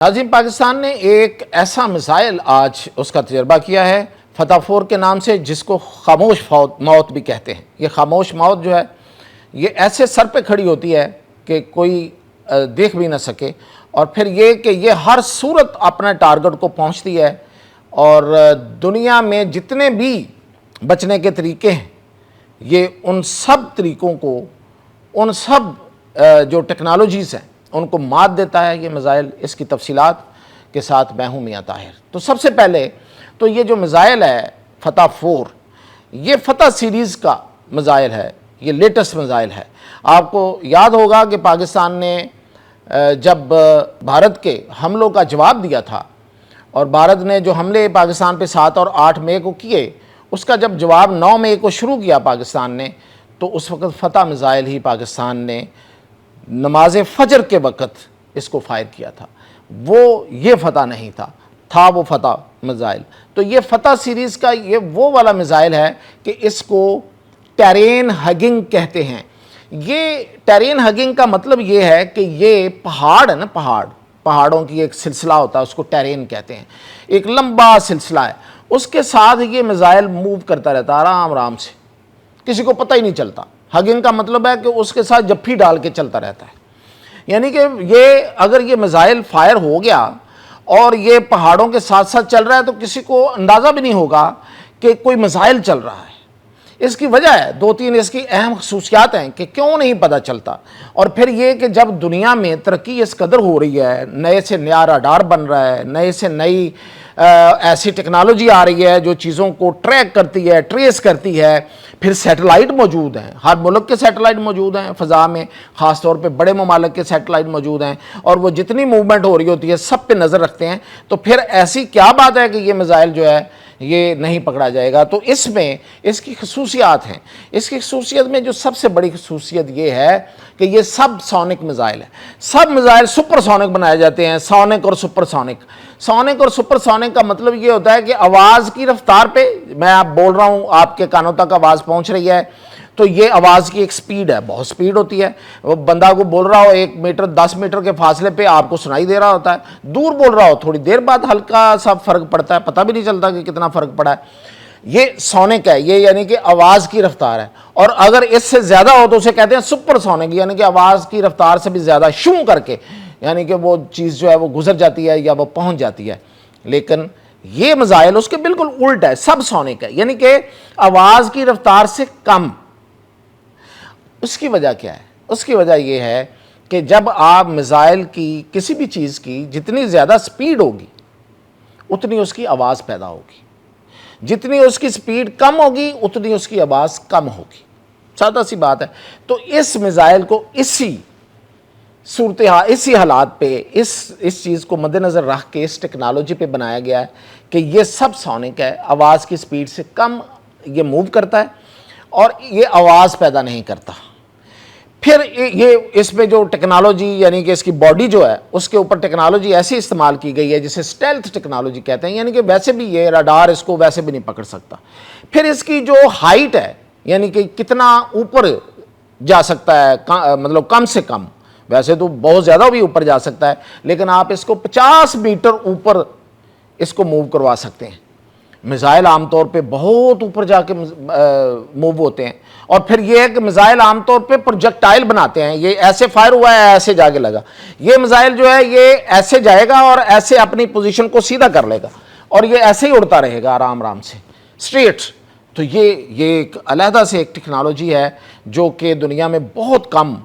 नाज़रीन, पाकिस्तान ने एक ऐसा मिसाइल आज उसका तजर्बा किया है फ़तह 4 के नाम से, जिसको खामोश मौत भी कहते हैं। ये खामोश मौत जो है ये ऐसे सर पे खड़ी होती है कि कोई देख भी ना सके, और फिर ये कि ये हर सूरत अपने टारगेट को पहुंचती है, और दुनिया में जितने भी बचने के तरीके हैं ये उन सब तरीक़ों को, उन सब जो टेक्नोलॉजीज़ हैं उनको मात देता है ये मिसाइल। इसकी तफसीलात के साथ मैं हूँ मियां ताहिर। तो सबसे पहले तो ये जो मिसाइल है फ़तह 4, ये फ़तह सीरीज़ का मिसाइल है, ये लेटेस्ट मिसाइल है। आपको याद होगा कि पाकिस्तान ने जब भारत के हमलों का जवाब दिया था, और भारत ने जो हमले पाकिस्तान पे 7 और 8 मई को किए, उसका जब जवाब 9 मई को शुरू किया पाकिस्तान ने, तो उस वक़्त फ़तह मिसाइल ही पाकिस्तान ने नमाज फजर के वक़्त इसको फायर किया था। वो ये फ़तह नहीं था वो फ़तह मिसाइल। तो ये फ़तह सीरीज़ का ये वो वाला मिसाइल है कि इसको टेरेन हगिंग कहते हैं। ये टेरेन हगिंग का मतलब ये है कि ये पहाड़ है ना, पहाड़ों की एक सिलसिला होता है, उसको टेरेन कहते हैं। एक लंबा सिलसिला है, उसके साथ ये मिसाइल मूव करता रहता है आराम आराम से, किसी को पता ही नहीं चलता। हगिंग का मतलब है कि उसके साथ जफ्फी डाल के चलता रहता है। यानी कि ये अगर ये मिसाइल फायर हो गया और ये पहाड़ों के साथ साथ चल रहा है तो किसी को अंदाज़ा भी नहीं होगा कि कोई मिसाइल चल रहा है। इसकी वजह है 2-3 इसकी अहम खसूसियात हैं कि क्यों नहीं पता चलता। और फिर ये कि जब दुनिया में तरक्की इस कदर हो रही है, नए से नया रडार बन रहा है, नए से नई ऐसी टेक्नोलॉजी आ रही है जो चीज़ों को ट्रैक करती है, ट्रेस करती है, फिर सैटेलाइट मौजूद हैं, हर मुल्क के सैटेलाइट मौजूद हैं फ़ज़ा में, ख़ास तौर पे बड़े ममालिक के सैटेलाइट मौजूद हैं, और वो जितनी मूवमेंट हो रही होती है सब पे नज़र रखते हैं। तो फिर ऐसी क्या बात है कि ये मिसाइल जो है ये नहीं पकड़ा जाएगा। तो इसमें इसकी खसूसियात हैं। इसकी खसूसियत में जो सबसे बड़ी खसूसियत ये है कि ये सब सोनिक मिसाइल है। सब मिसाइल सुपर सोनिक बनाए जाते हैं, सोनिक और सुपर सोनिक। सोनिक और सुपर सोनिक का मतलब ये होता है कि आवाज़ की रफ्तार पे, मैं आप बोल रहा हूँ आपके कानों तक आवाज़ पहुँच रही है, तो ये आवाज़ की एक स्पीड है, बहुत स्पीड होती है। वो बंदा को बोल रहा हो 1 मीटर 10 मीटर के फासले पे आपको सुनाई दे रहा होता है, दूर बोल रहा हो थोड़ी देर बाद हल्का सा फ़र्क पड़ता है, पता भी नहीं चलता कि कितना फ़र्क पड़ा है। ये सोनिक है, ये यानी कि आवाज़ की रफ्तार है। और अगर इससे ज़्यादा हो तो उसे कहते हैं सुपर सोनिक, यानी कि आवाज़ की रफ्तार से भी ज़्यादा शू करके, यानी कि वो चीज़ जो है वो गुजर जाती है या वो पहुँच जाती है। लेकिन ये मिसाइल उसके बिल्कुल उल्टा है, सब सोनिक है, यानी कि आवाज़ की रफ्तार से कम। उसकी वजह क्या है? उसकी वजह यह है कि जब आप मिसाइल की किसी भी चीज़ की जितनी ज़्यादा स्पीड होगी उतनी उसकी आवाज़ पैदा होगी, जितनी उसकी स्पीड कम होगी उतनी उसकी आवाज़ कम होगी। सादा सी बात है। तो इस मिसाइल को इसी सूरत हाल, इसी हालात पे, इस चीज़ को मद्देनज़र रख के इस टेक्नोलॉजी पे बनाया गया है कि ये सब सोनिक है, आवाज़ की स्पीड से कम ये मूव करता है और ये आवाज़ पैदा नहीं करता। फिर ये इसमें जो टेक्नोलॉजी यानी कि इसकी बॉडी जो है उसके ऊपर टेक्नोलॉजी ऐसी इस्तेमाल की गई है जिसे स्टेल्थ टेक्नोलॉजी कहते हैं, यानी कि वैसे भी ये रडार इसको वैसे भी नहीं पकड़ सकता। फिर इसकी जो हाइट है, यानी कि कितना ऊपर जा सकता है, मतलब कम से कम, वैसे तो बहुत ज़्यादा भी ऊपर जा सकता है, लेकिन आप इसको 50 मीटर ऊपर इसको मूव करवा सकते हैं। मिसाइल आमतौर पे बहुत ऊपर जाके मूव होते हैं। और फिर ये है कि मिसाइल आमतौर पे प्रोजेक्टाइल बनाते हैं, ये ऐसे फायर हुआ है ऐसे जाके लगा। ये मिसाइल जो है ये ऐसे जाएगा और ऐसे अपनी पोजीशन को सीधा कर लेगा और ये ऐसे ही उड़ता रहेगा आराम आराम से स्ट्रेट। तो ये एक अलहदा से एक टेक्नोलॉजी है जो कि दुनिया में बहुत कम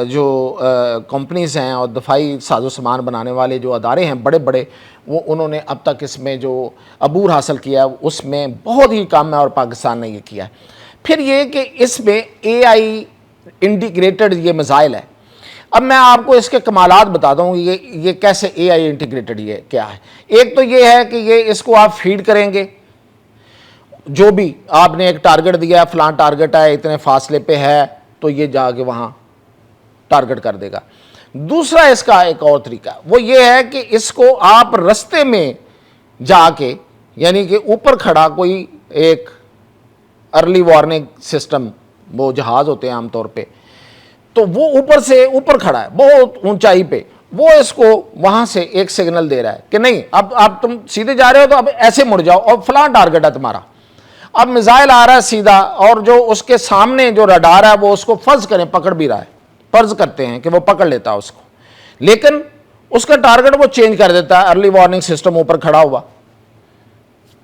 जो कंपनीज़ हैं और दफाई साजो सामान बनाने वाले जो अदारे हैं बड़े बड़े, वो उन्होंने अब तक इसमें जो अबूर हासिल किया है उसमें बहुत ही कम है, और पाकिस्तान ने ये किया है। फिर ये कि इसमें AI इंटीग्रेटेड ये मिसाइल है। अब मैं आपको इसके कमालात बता दूँ ये कैसे AI इंटीग्रेटेड ये क्या है। एक तो ये है कि ये इसको आप फीड करेंगे, जो भी आपने एक टारगेट दिया है, फलां टारगेट है, इतने फासले पे है, तो ये जाके वहाँ टारगेट कर देगा। दूसरा इसका एक और तरीका वो ये है कि इसको आप रास्ते में जाके, यानी कि ऊपर खड़ा कोई एक अर्ली वार्निंग सिस्टम, वो जहाज़ होते हैं आमतौर पे, तो वो ऊपर से ऊपर खड़ा है बहुत ऊंचाई पे, وہ اس کو وہاں سے ایک سگنل دے رہا ہے کہ نہیں اب تم سیدھے جا رہے ہو تو اب ایسے مڑ جاؤ اور فلاں ٹارگٹ ہے تمہارا. اب میزائل آ رہا ہے سیدھا اور جو اس کے سامنے جو رڈار ہے وہ اس کو فرض کریں پکڑ بھی رہا ہے, فرض کرتے ہیں کہ وہ پکڑ لیتا ہے اس کو, لیکن اس کا ٹارگٹ وہ چینج کر دیتا ہے, ارلی وارننگ سسٹم اوپر کھڑا ہوا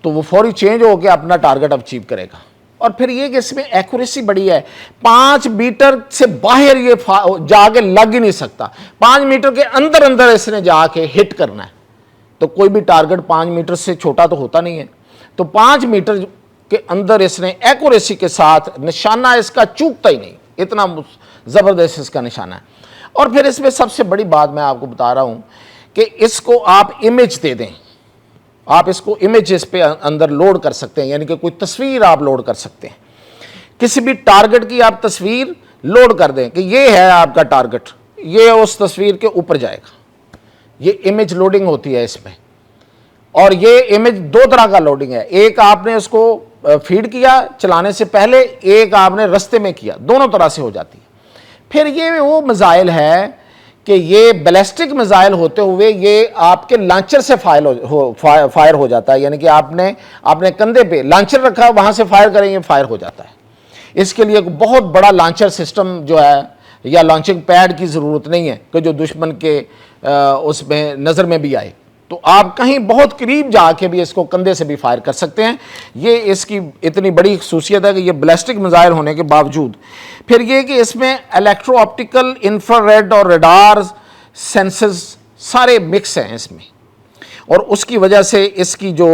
تو وہ فوری چینج ہو کے اپنا ٹارگٹ اچیو کرے گا. اور پھر یہ کہ اس میں ایکوریسی بڑی ہے, 5 میٹر سے باہر یہ جا کے لگ ہی نہیں سکتا, 5 میٹر کے اندر اس نے جا کے ہٹ کرنا ہے. تو کوئی بھی ٹارگٹ 5 میٹر سے چھوٹا تو ہوتا نہیں ہے, تو 5 میٹر کے اندر اس نے ایکوریسی کے ساتھ نشانہ اس کا چوکتا ہی نہیں, اتنا زبردست اس کا نشانہ ہے. اور پھر اس میں سب سے بڑی بات میں آپ کو بتا رہا ہوں کہ اس کو آپ امیج دے دیں, آپ اس کو امیجز پہ اندر لوڈ کر سکتے ہیں, یعنی کہ کوئی تصویر آپ لوڈ کر سکتے ہیں, کسی بھی ٹارگٹ کی آپ تصویر لوڈ کر دیں کہ یہ ہے آپ کا ٹارگٹ, یہ اس تصویر کے اوپر جائے گا. یہ امیج لوڈنگ ہوتی ہے اس میں, اور یہ امیج 2 طرح کا لوڈنگ ہے, ایک آپ نے اس کو فیڈ کیا چلانے سے پہلے, ایک آپ نے رستے میں کیا, دونوں طرح سے ہو جاتی ہے. پھر یہ وہ میزائل ہے کہ یہ بیلسٹک میزائل ہوتے ہوئے یہ آپ کے لانچر سے فائر ہو جاتا ہے, یعنی کہ آپ نے کندھے پہ لانچر رکھا, وہاں سے فائر کریں یہ فائر ہو جاتا ہے. اس کے لیے ایک بہت بڑا لانچر سسٹم جو ہے یا لانچنگ پیڈ کی ضرورت نہیں ہے کہ جو دشمن کے اس میں نظر میں بھی آئے, تو آپ کہیں بہت قریب جا کے بھی اس کو کندھے سے بھی فائر کر سکتے ہیں. یہ اس کی اتنی بڑی خصوصیت ہے کہ یہ بیلسٹک میزائل ہونے کے باوجود. پھر یہ کہ اس میں الیکٹرو آپٹیکل, انفراریڈ اور ریڈار سینسز سارے مکس ہیں اس میں, اور اس کی وجہ سے اس کی جو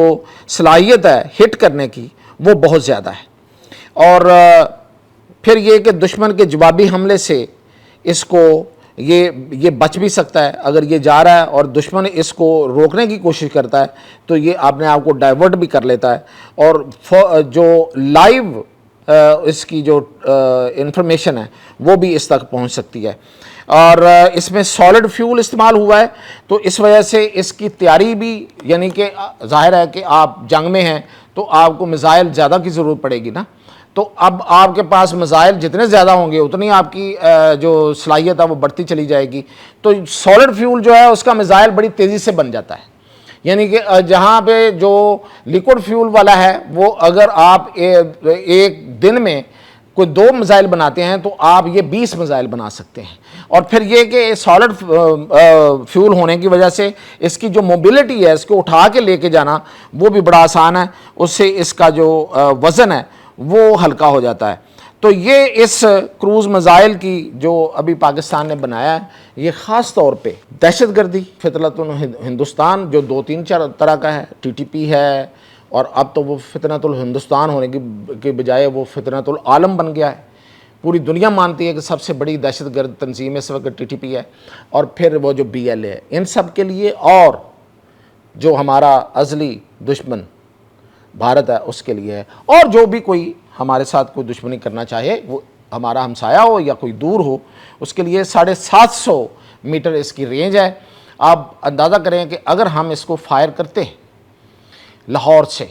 صلاحیت ہے ہٹ کرنے کی وہ بہت زیادہ ہے. اور پھر یہ کہ دشمن کے جوابی حملے سے اس کو یہ بچ بھی سکتا ہے. اگر یہ جا رہا ہے اور دشمن اس کو روکنے کی کوشش کرتا ہے تو یہ اپنے آپ کو ڈائیورٹ بھی کر لیتا ہے, اور جو لائیو اس کی جو انفارمیشن ہے وہ بھی اس تک پہنچ سکتی ہے. اور اس میں سالڈ فیول استعمال ہوا ہے, تو اس وجہ سے اس کی تیاری بھی, یعنی کہ ظاہر ہے کہ آپ جنگ میں ہیں تو آپ کو میزائل زیادہ کی ضرورت پڑے گی نا, تو اب آپ کے پاس میزائل جتنے زیادہ ہوں گے اتنی آپ کی جو صلاحیت ہے وہ بڑھتی چلی جائے گی. تو سالڈ فیول جو ہے اس کا میزائل بڑی تیزی سے بن جاتا ہے, یعنی کہ جہاں پہ جو لیکوڈ فیول والا ہے وہ اگر آپ ایک دن میں کوئی 2 میزائل بناتے ہیں تو آپ یہ 20 میزائل بنا سکتے ہیں. اور پھر یہ کہ سالڈ فیول ہونے کی وجہ سے اس کی جو موبلٹی ہے, اس کو اٹھا کے لے کے جانا وہ بھی بڑا آسان ہے, اس سے اس کا جو وزن ہے وہ ہلکا ہو جاتا ہے. تو یہ اس کروز میزائل کی جو ابھی پاکستان نے بنایا ہے, یہ خاص طور پہ دہشت گردی, فتنۃ الہندوستان جو 2-3 طرح کا ہے, TTP ہے, اور اب تو وہ فتنۃ الہندوستان ہونے کی بجائے وہ فتنۃ العالم بن گیا ہے. پوری دنیا مانتی ہے کہ سب سے بڑی دہشت گرد تنظیم اس وقت TTP ہے, اور پھر وہ جو BLA ہے. ان سب کے لیے اور جو ہمارا ازلی دشمن بھارت ہے اس کے لیے ہے, اور جو بھی کوئی ہمارے ساتھ کوئی دشمنی کرنا چاہے, وہ ہمارا ہمسایہ ہو یا کوئی دور ہو, اس کے لیے 750 میٹر اس کی رینج ہے. آپ اندازہ کریں کہ اگر ہم اس کو فائر کرتے ہیں لاہور سے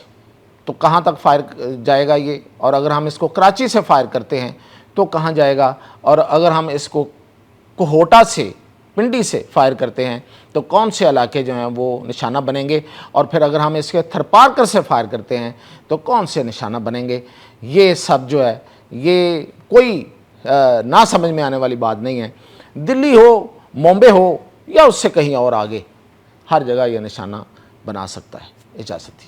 تو کہاں تک فائر جائے گا یہ, اور اگر ہم اس کو کراچی سے فائر کرتے ہیں تو کہاں جائے گا, اور اگر ہم اس کو کوہوٹا سے, پنڈی سے فائر کرتے ہیں تو کون سے علاقے جو ہیں وہ نشانہ بنیں گے, اور پھر اگر ہم اس کے تھرپارکر سے فائر کرتے ہیں تو کون سے نشانہ بنیں گے. یہ سب جو ہے یہ کوئی نہ سمجھ میں آنے والی بات نہیں ہے. دلی ہو, بامبے ہو یا اس سے کہیں اور آگے, ہر جگہ یہ نشانہ بنا سکتا ہے. اجازت دیجیے.